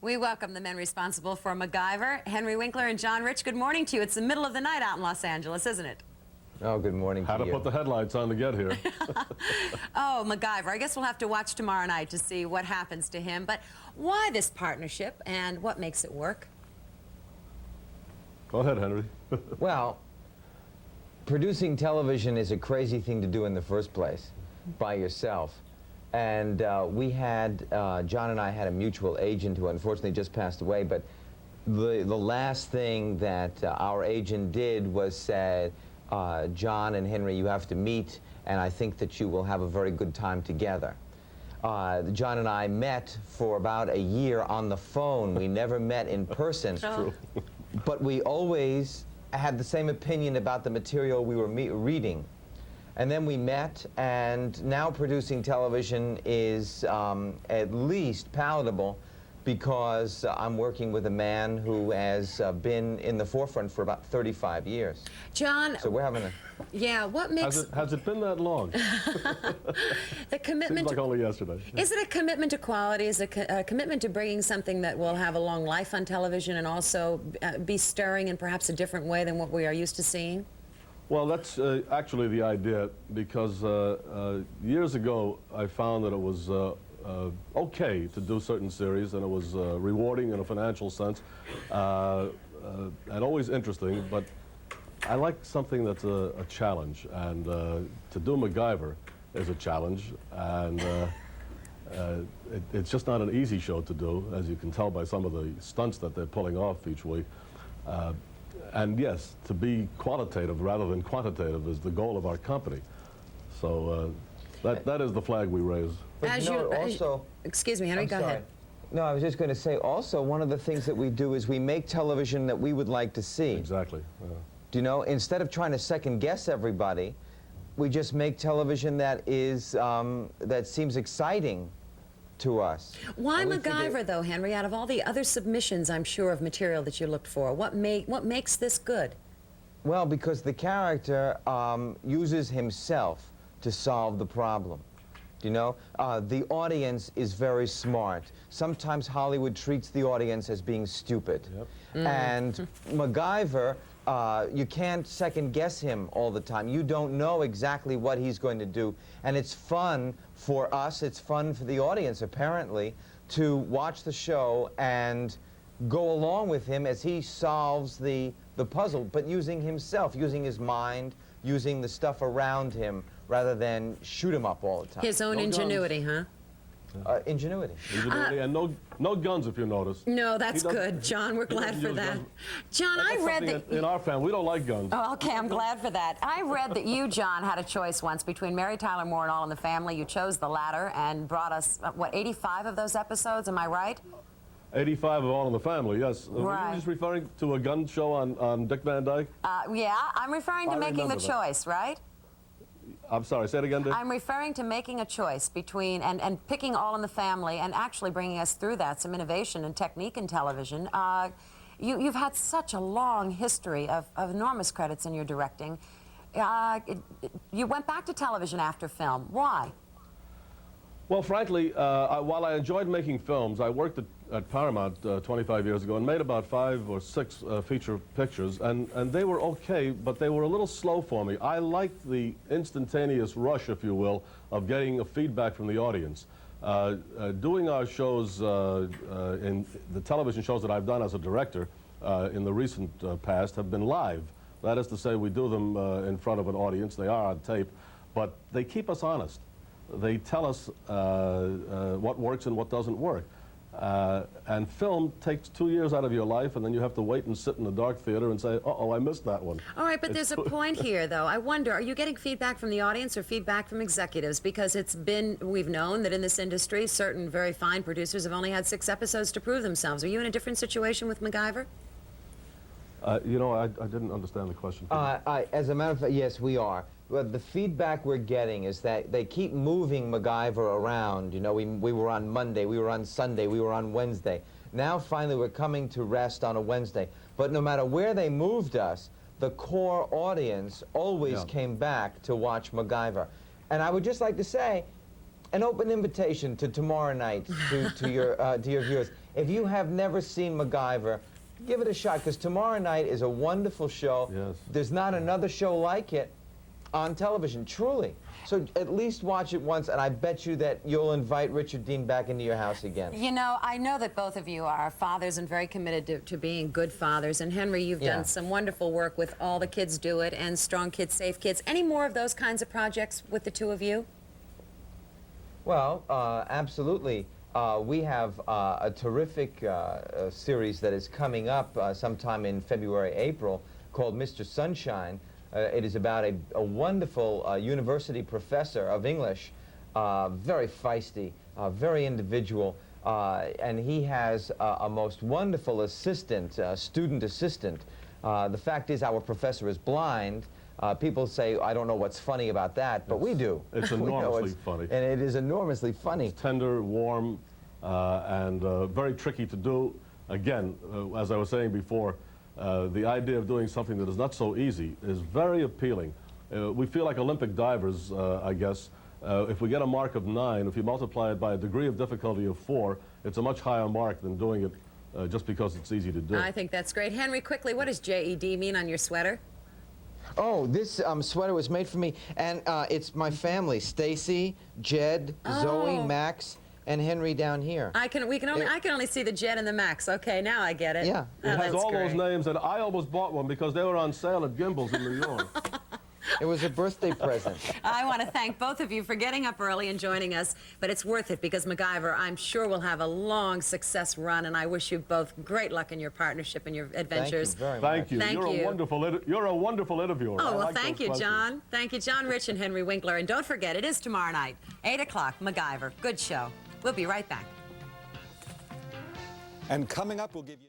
We welcome the men responsible for MacGyver, Henry Winkler and John Rich. Good morning to you. It's the middle of the night out in Los Angeles, isn't it? Oh, good morning to you. Had to put the headlights on to get here. Oh, MacGyver. I guess we'll have to watch tomorrow night to see what happens to him. But why this partnership and what makes it work? Go ahead, Henry. Well, producing television is a crazy thing to do in the first place, by yourself. And we had, John and I had a mutual agent who unfortunately just passed away, but the last thing that our agent did was said, John and Henry, you have to meet, and I think that you will have a very good time together. John and I met for about a year on the phone. We never met in person. Oh. But we always had the same opinion about the material we were reading. And then we met, and now producing television is at least palatable because I'm working with a man who has been in the forefront for about 35 years. John. So we're having a... Yeah, what makes... Has it been that long? The commitment... Seems like only yesterday. Is it a commitment to quality? Is it a commitment to bringing something that will have a long life on television and also be stirring in perhaps a different way than what we are used to seeing? Well, that's actually the idea, because years ago I found that it was okay to do certain series, and it was rewarding in a financial sense, and always interesting, but I like something that's a challenge, and to do MacGyver is a challenge, and it's just not an easy show to do, as you can tell by some of the stunts that they're pulling off each week. And yes, to be qualitative rather than quantitative is the goal of our company. So that is the flag we raise. But you know, also... Excuse me, Henry, go ahead. No, I was just going to say, also, one of the things that we do is we make television that we would like to see. Exactly. Do you know, instead of trying to second-guess everybody, we just make television that is, that seems exciting to us. Why MacGyver, though, Henry? Out of all the other submissions, I'm sure, of material that you looked for, what makes this good? Well, because the character uses himself to solve the problem. You know, the audience is very smart. Sometimes Hollywood treats the audience as being stupid. Yep. And MacGyver, you can't second guess him all the time. You don't know exactly what he's going to do. And it's fun for us, it's fun for the audience, apparently, to watch the show and go along with him as he solves the puzzle, but using himself, using his mind, using the stuff around him, rather than shoot him up all the time. His own ingenuity, huh? Ingenuity. Ingenuity, and no guns, if you notice. No, that's good, John. We're glad for that. Guns. John, I read that... In our family, we don't like guns. Oh, okay, I'm glad for that. I read that you, John, had a choice once between Mary Tyler Moore and All in the Family. You chose the latter and brought us, what, 85 of those episodes? Am I right? 85 of All in the Family, yes. Right. Were you just referring to a gun show on Dick Van Dyke? Yeah, I'm referring to making the choice, right? I'm sorry, say it again, Dick. I'm referring to making a choice between, and picking All in the Family and actually bringing us through that, some innovation and technique in television. You've had such a long history of enormous credits in your directing. You went back to television after film. Why? Well, frankly, while I enjoyed making films, I worked at Paramount 25 years ago and made about 5 or 6 feature pictures, and they were okay, but they were a little slow for me. I liked the instantaneous rush, if you will, of getting a feedback from the audience. Doing our shows, in the television shows that I've done as a director in the recent past have been live. That is to say, we do them in front of an audience. They are on tape, but they keep us honest. They tell us what works and what doesn't work. And film takes 2 years out of your life, and then you have to wait and sit in the dark theater and say, uh-oh, I missed that one. All right, but there's a point here, though. I wonder, are you getting feedback from the audience or feedback from executives? Because we've known that in this industry, certain very fine producers have only had 6 episodes to prove themselves. Are you in a different situation with MacGyver? You know, I didn't understand the question. As a matter of fact, yes, we are. But the feedback we're getting is that they keep moving MacGyver around. You know, we were on Monday, we were on Sunday, we were on Wednesday. Now, finally, we're coming to rest on a Wednesday. But no matter where they moved us, the core audience always came back to watch MacGyver. And I would just like to say, an open invitation to tomorrow night to your viewers. If you have never seen MacGyver, give it a shot, because tomorrow night is a wonderful show. Yes. There's not another show like it on television, truly. So at least watch it once, and I bet you that you'll invite Richard Dean back into your house again. You know, I know that both of you are fathers and very committed to being good fathers. And Henry, you've done some wonderful work with All the Kids Do It and Strong Kids, Safe Kids. Any more of those kinds of projects with the two of you? Well, absolutely. We have a terrific series that is coming up sometime in February, April, called Mr. Sunshine. It is about a wonderful university professor of English, very feisty, very individual, and he has a most wonderful assistant, student assistant. The fact is, our professor is blind. People say, I don't know what's funny about that, but we do. It's enormously funny. And it is enormously funny. It's tender, warm, and very tricky to do. Again, as I was saying before, the idea of doing something that is not so easy is very appealing. We feel like Olympic divers, I guess. If we get a mark of 9, if you multiply it by a degree of difficulty of 4, it's a much higher mark than doing it just because it's easy to do. I think that's great. Henry, quickly, what does JED mean on your sweater? Oh, this sweater was made for me, and it's my family: Stacy, Jed, Zoe, Max, and Henry down here. I can only see the Jed and the Max. Okay, now I get it. Yeah. Oh, It has all great. those names, and I almost bought one because they were on sale at Gimbel's in New York. It was a birthday present. I want to thank both of you for getting up early and joining us, but it's worth it because MacGyver, I'm sure, will have a long success run, and I wish you both great luck in your partnership and your adventures. Thank you very much. Thank you. Thank you're you. You're a wonderful interviewer. Oh, I well, like thank those you, questions. John. Thank you, John, Rich, and Henry Winkler. And don't forget, it is tomorrow night, 8 o'clock, MacGyver. Good show. We'll be right back. And coming up, we'll give you...